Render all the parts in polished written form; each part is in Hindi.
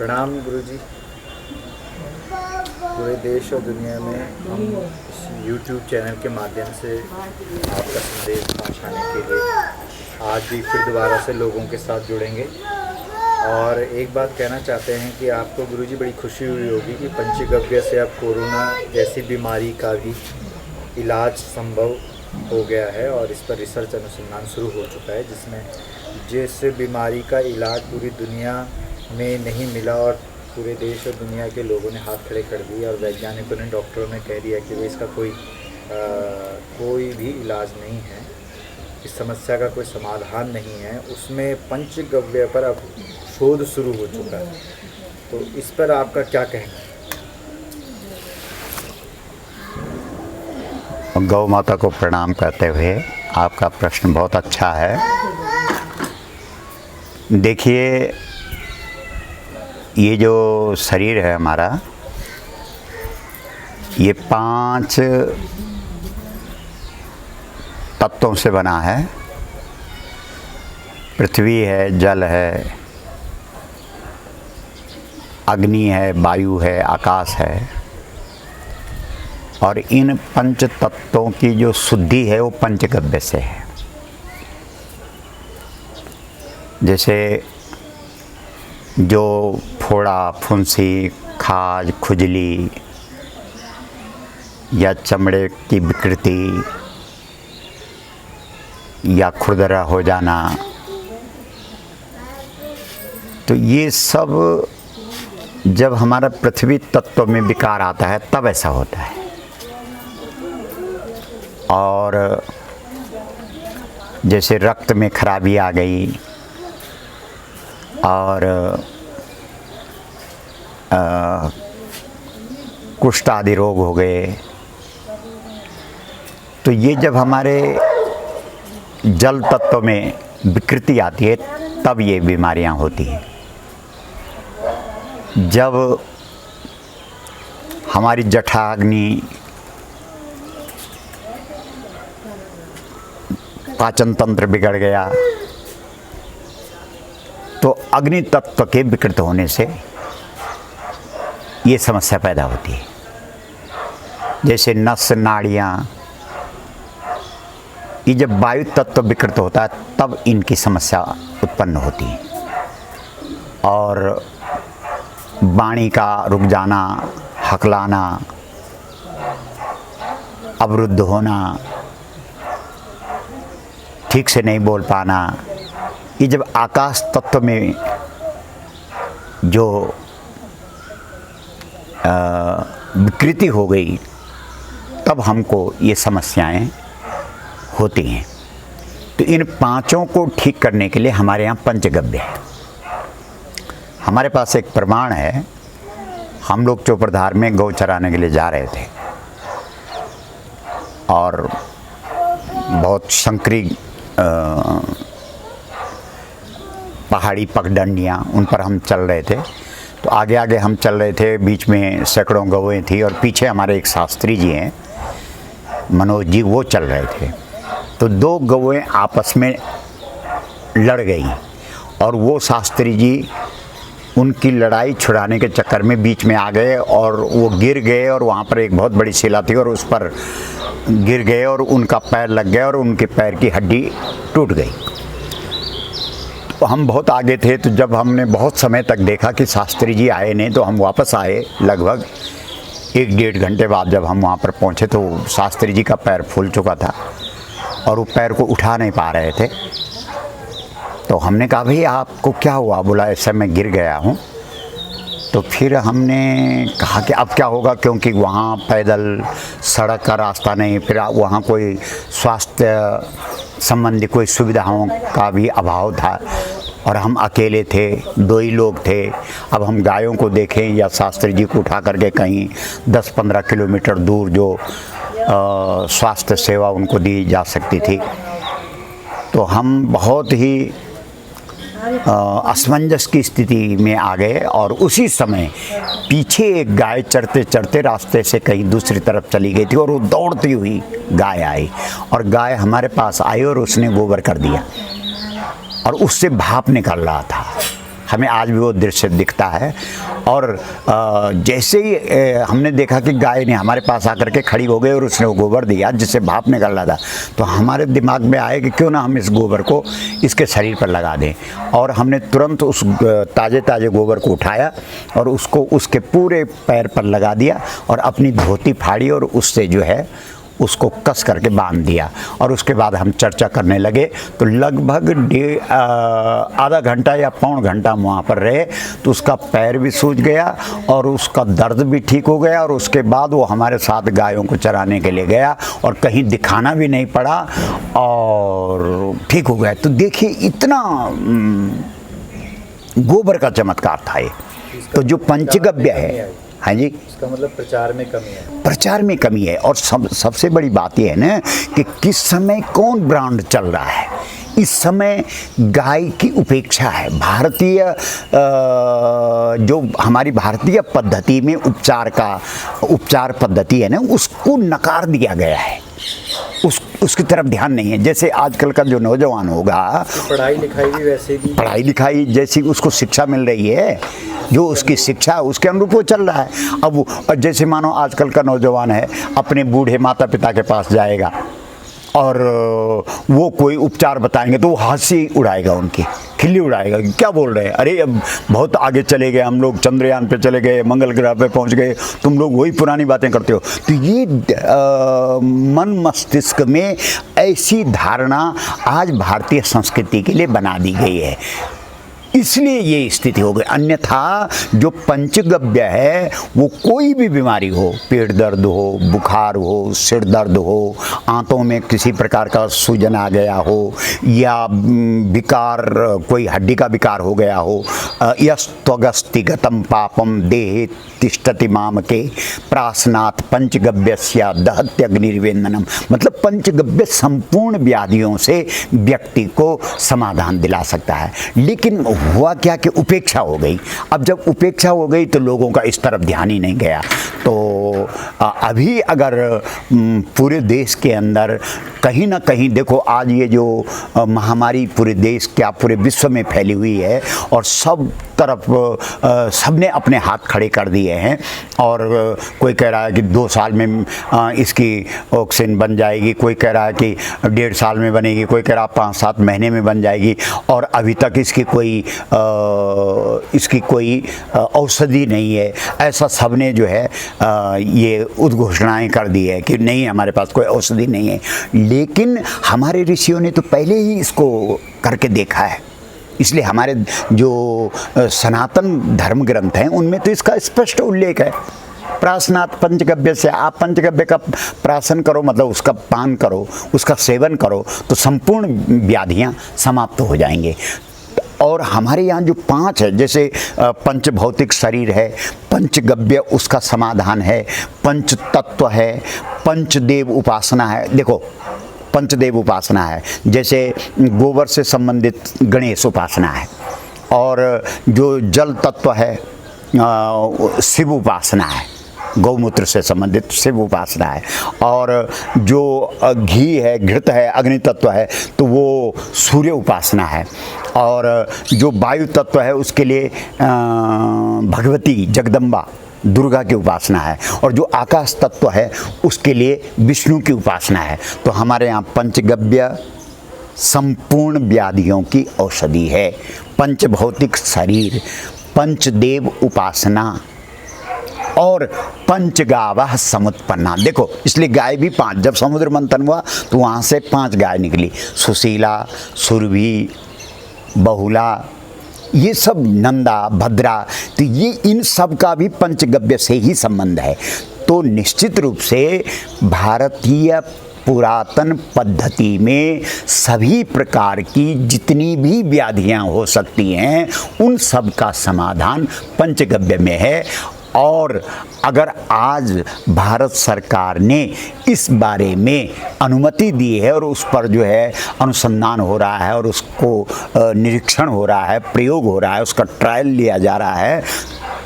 प्रणाम गुरुजी। पूरे देश और दुनिया में हम इस YouTube चैनल के माध्यम से आपका संदेश पहुंचाने के लिए आज भी फिर दोबारा से लोगों के साथ जुड़ेंगे। और एक बात कहना चाहते हैं कि आपको गुरुजी बड़ी खुशी हुई होगी कि पंचगव्य से अब कोरोना जैसी बीमारी का भी इलाज संभव हो गया है और इस पर रिसर्च अनुसंधान शुरू हो चुका है, जिसमें जिस बीमारी का इलाज पूरी दुनिया में नहीं मिला और पूरे देश और दुनिया के लोगों ने हाथ खड़े कर दिए और वैज्ञानिकों ने, डॉक्टरों ने कह दिया कि भाई इसका कोई भी इलाज नहीं है, इस समस्या का कोई समाधान नहीं है, उसमें पंचगव्य पर अब शोध शुरू हो चुका है। तो इस पर आपका क्या कहना है? गौ माता को प्रणाम करते हुए आपका प्रश्न बहुत अच्छा है। देखिए, ये जो शरीर है हमारा, ये 5 तत्वों से बना है। पृथ्वी है, जल है, अग्नि है, वायु है, आकाश है। और इन 5 तत्वों की जो शुद्धि है वो पंचगव्य से है। जैसे जो फोड़ा, फुंसी, खाज, खुजली या चमड़े की विकृति या खुरदरा हो जाना, तो ये सब जब हमारा पृथ्वी तत्व में विकार आता है तब ऐसा होता है। और जैसे रक्त में खराबी आ गई और कुष्ठ आदि रोग हो गए, तो ये जब हमारे जल तत्व में विकृति आती है तब ये बीमारियां होती हैं। जब हमारी जठराग्नि, पाचन तंत्र बिगड़ गया, तो अग्नि तत्व के विकृत होने से ये समस्या पैदा होती है। जैसे नस, नाड़ियाँ, ये जब वायु तत्व विकृत होता है तब इनकी समस्या उत्पन्न होती है। और वाणी का रुक जाना, हकलाना, अवरुद्ध होना, ठीक से नहीं बोल पाना, ये जब आकाश तत्व में जो विकृति हो गई तब हमको ये समस्याएं होती हैं। तो इन 5 को ठीक करने के लिए हमारे यहाँ पंचगव्य है। हमारे पास एक प्रमाण है। हम लोग चोपड़धार में गौ चराने के लिए जा रहे थे और बहुत संकरी पहाड़ी पगडंडियाँ, उन पर हम चल रहे थे। तो आगे आगे हम चल रहे थे, बीच में सैकड़ों गौएँ थी और पीछे हमारे एक शास्त्री जी हैं, मनोज जी, वो चल रहे थे। तो 2 गौएँ आपस में लड़ गई और वो शास्त्री जी उनकी लड़ाई छुड़ाने के चक्कर में बीच में आ गए और वो गिर गए और वहाँ पर एक बहुत बड़ी शिला थी और उस पर गिर गए और उनका पैर लग गया और उनके पैर की हड्डी टूट गई। तो हम बहुत आगे थे, तो जब हमने बहुत समय तक देखा कि शास्त्री जी आए नहीं, तो हम वापस आए। लगभग 1-1.5 घंटे बाद जब हम वहाँ पर पहुँचे तो शास्त्री जी का पैर फूल चुका था और वो पैर को उठा नहीं पा रहे थे। तो हमने कहा, भाई आपको क्या हुआ? बोला, ऐसे मैं गिर गया हूँ। तो फिर हमने कहा कि अब क्या होगा, क्योंकि वहाँ पैदल सड़क का रास्ता नहीं, फिर वहाँ कोई स्वास्थ्य संबंधी कोई सुविधाओं का भी अभाव था और हम अकेले थे, 2 ही लोग थे। अब हम गायों को देखें या शास्त्री जी को उठा करके कहीं 10-15 किलोमीटर दूर जो स्वास्थ्य सेवा उनको दी जा सकती थी, तो हम बहुत ही असमंजस की स्थिति में आ गए। और उसी समय पीछे एक गाय चढ़ते चढ़ते रास्ते से कहीं दूसरी तरफ चली गई थी और वो दौड़ती हुई गाय आई और गाय हमारे पास आई और उसने गोबर कर दिया और उससे भाप निकल रहा था। हमें आज भी वो दृश्य दिखता है। और जैसे ही हमने देखा कि गाय ने हमारे पास आकर के खड़ी हो गई और उसने वो गोबर दिया जिससे भाप निकल रहा था, तो हमारे दिमाग में आया कि क्यों ना हम इस गोबर को इसके शरीर पर लगा दें। और हमने तुरंत उस ताज़े ताज़े गोबर को उठाया और उसको उसके पूरे पैर पर लगा दिया और अपनी धोती फाड़ी और उससे जो है उसको कस करके बांध दिया। और उसके बाद हम चर्चा करने लगे। तो लगभग आधा घंटा या पौन घंटा हम वहाँ पर रहे, तो उसका पैर भी सूज गया और उसका दर्द भी ठीक हो गया। और उसके बाद वो हमारे साथ गायों को चराने के लिए गया और कहीं दिखाना भी नहीं पड़ा और ठीक हो गया। तो देखिए इतना गोबर का चमत्कार था ये। तो जो पंचगव्य है, हाँ जी, इसका मतलब प्रचार में कमी है। प्रचार में कमी है। और सबसे बड़ी बात यह है ना कि किस समय कौन ब्रांड चल रहा है। इस समय गाय की उपेक्षा है। भारतीय जो हमारी भारतीय पद्धति में उपचार पद्धति है ना, उसको नकार दिया गया है। उसकी तरफ ध्यान नहीं है। जैसे आजकल का जो नौजवान होगा, पढ़ाई लिखाई भी वैसे भी, पढ़ाई लिखाई जैसी उसको शिक्षा मिल रही है, जो उसकी शिक्षा उसके अनुरूप वो चल रहा है। अब जैसे मानो आजकल का नौजवान है, अपने बूढ़े माता पिता के पास जाएगा और वो कोई उपचार बताएंगे तो वो हंसी उड़ाएगा, उनकी खिल्ली उड़ाएगा। क्या बोल रहे हैं, अरे अब बहुत आगे चले गए हम लोग, चंद्रयान पे चले गए, मंगल ग्रह पे पहुंच गए, तुम लोग वही पुरानी बातें करते हो। तो ये मन मस्तिष्क में ऐसी धारणा आज भारतीय संस्कृति के लिए बना दी गई है, इसलिए ये स्थिति हो गई। अन्यथा जो पंचगव्य है वो कोई भी बीमारी हो, पेट दर्द हो, बुखार हो, सिर दर्द हो, आंतों में किसी प्रकार का सूजन आ गया हो, या विकार, कोई हड्डी का विकार हो गया हो, यस्त्वगस्तिगतम पापम देहे तिष्ठति माम के प्रासनात् पंचगव्यस्य दहत्यग्निर्वेन्दनम। मतलब पंचगव्य संपूर्ण व्याधियों से व्यक्ति को समाधान दिला सकता है। लेकिन हुआ क्या कि उपेक्षा हो गई। अब जब उपेक्षा हो गई तो लोगों का इस तरफ ध्यान ही नहीं गया। तो अभी अगर पूरे देश के अंदर कहीं ना कहीं देखो, आज ये जो महामारी पूरे देश क्या पूरे विश्व में फैली हुई है और सब तरफ सबने अपने हाथ खड़े कर दिए हैं। और कोई कह रहा है कि 2 साल में इसकी ऑक्सीजन बन जाएगी, कोई कह रहा है कि 1.5 साल में बनेगी, कोई कह रहा है 5-7 महीने में बन जाएगी। और अभी तक इसकी कोई औषधि नहीं है। ऐसा सबने जो है ये उद्घोषणाएं कर दी है कि नहीं, हमारे पास कोई औषधि नहीं है। लेकिन हमारे ऋषियों ने तो पहले ही इसको करके देखा है। इसलिए हमारे जो सनातन धर्म ग्रंथ हैं उनमें तो इसका स्पष्ट उल्लेख है। प्रासनात् पंचगव्य से, आप पंचगव्य का प्राशन करो, मतलब उसका पान करो, उसका सेवन करो, तो संपूर्ण व्याधियां समाप्त हो जाएंगे। और हमारे यहाँ जो 5 है, जैसे पंच भौतिक शरीर है, पंचगव्य उसका समाधान है, पंच तत्व है, पंचदेव उपासना है। देखो पंचदेव उपासना है, जैसे गोबर से संबंधित गणेश उपासना है, और जो जल तत्व है शिव उपासना है, गौमूत्र से संबंधित शिव उपासना है, और जो घी है, घृत है, अग्नि तत्व है, तो वो सूर्य उपासना है, और जो वायु तत्व है उसके लिए भगवती जगदम्बा दुर्गा की उपासना है, और जो आकाश तत्व है उसके लिए विष्णु की उपासना है। तो हमारे यहाँ पंचगव्य संपूर्ण व्याधियों की औषधि है। पंचभौतिक शरीर, पंचदेव उपासना और पंचगावः समुत्पन्ना। देखो इसलिए गाय भी 5, जब समुद्र मंथन हुआ तो वहाँ से 5 गाय निकली, सुशीला, सुरभि, बहुला, ये सब नंदा, भद्रा। तो ये इन सब का भी पंचगव्य से ही संबंध है। तो निश्चित रूप से भारतीय पुरातन पद्धति में सभी प्रकार की जितनी भी व्याधियां हो सकती हैं उन सब का समाधान पंचगव्य में है। और अगर आज भारत सरकार ने इस बारे में अनुमति दी है और उस पर जो है अनुसंधान हो रहा है और उसको निरीक्षण हो रहा है, प्रयोग हो रहा है, उसका ट्रायल लिया जा रहा है,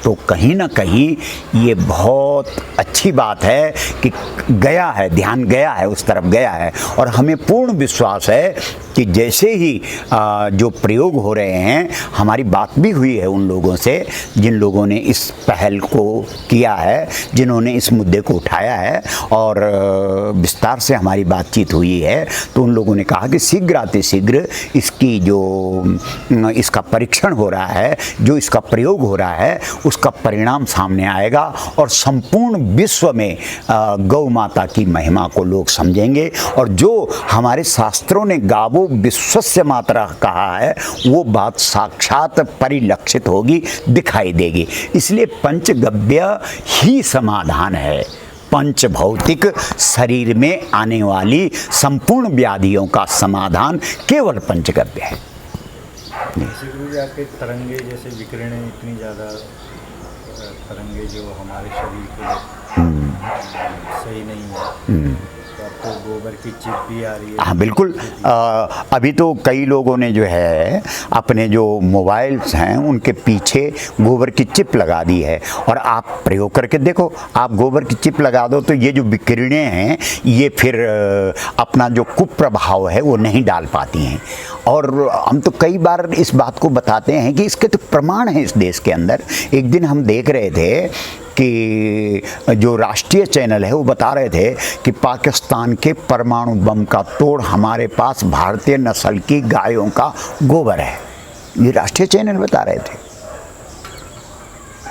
तो कहीं ना कहीं ये बहुत अच्छी बात है कि गया है, ध्यान गया है, उस तरफ गया है। और हमें पूर्ण विश्वास है कि जैसे ही जो प्रयोग हो रहे हैं, हमारी बात भी हुई है उन लोगों से जिन लोगों ने इस पहल को किया है, जिन्होंने इस मुद्दे को उठाया है, और विस्तार से हमारी बातचीत हुई है। तो उन लोगों ने कहा कि शीघ्र इसकी जो इसका परीक्षण हो रहा है, जो इसका प्रयोग हो रहा है, उसका परिणाम सामने आएगा और संपूर्ण विश्व में गौ माता की महिमा को लोग समझेंगे। और जो हमारे शास्त्रों ने गावो विश्वस्य मातरः कहा है, वो बात साक्षात परिलक्षित होगी, दिखाई देगी। इसलिए पंचगव्य ही समाधान है। पंच भौतिक शरीर में आने वाली संपूर्ण व्याधियों का समाधान केवल पंचगव्य है। गुरुजी, आपके तरंगे जैसे विकिरणें इतनी ज़्यादा तरंगे जो हमारे शरीर के लिए सही नहीं है, तो अब तो गोबर की चिप भी आ रही है। हाँ बिल्कुल। अभी तो कई लोगों ने जो है अपने जो मोबाइल्स हैं उनके पीछे गोबर की चिप लगा दी है। और आप प्रयोग करके देखो, आप गोबर की चिप लगा दो तो ये जो विकिरणें हैं ये फिर अपना जो कुप्रभाव है वो नहीं डाल पाती हैं। और हम तो कई बार इस बात को बताते हैं कि इसके तो प्रमाण हैं इस देश के अंदर। एक दिन हम देख रहे थे कि जो राष्ट्रीय चैनल है वो बता रहे थे कि पाकिस्तान के परमाणु बम का तोड़ हमारे पास भारतीय नस्ल की गायों का गोबर है। ये राष्ट्रीय चैनल बता रहे थे।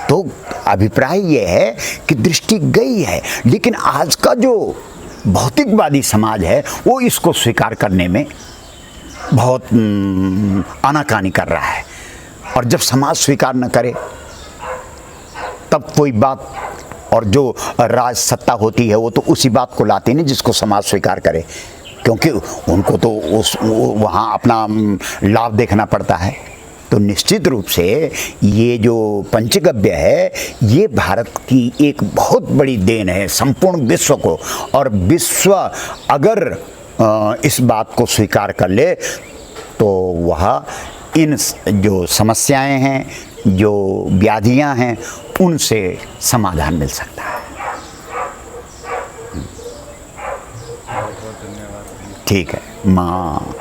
तो अभिप्राय ये है कि दृष्टि गई है, लेकिन आज का जो भौतिकवादी समाज है वो इसको स्वीकार करने में बहुत आनाकानी कर रहा है। और जब समाज स्वीकार न करे तब कोई बात, और जो राज सत्ता होती है वो तो उसी बात को लाती नहीं जिसको समाज स्वीकार करे, क्योंकि उनको तो वहाँ अपना लाभ देखना पड़ता है। तो निश्चित रूप से ये जो पंचगव्य है ये भारत की एक बहुत बड़ी देन है संपूर्ण विश्व को। और विश्व अगर इस बात को स्वीकार कर ले तो वह इन जो समस्याएं हैं, जो व्याधियां हैं, उनसे समाधान मिल सकता है। बहुत बहुत धन्यवाद। ठीक है माँ।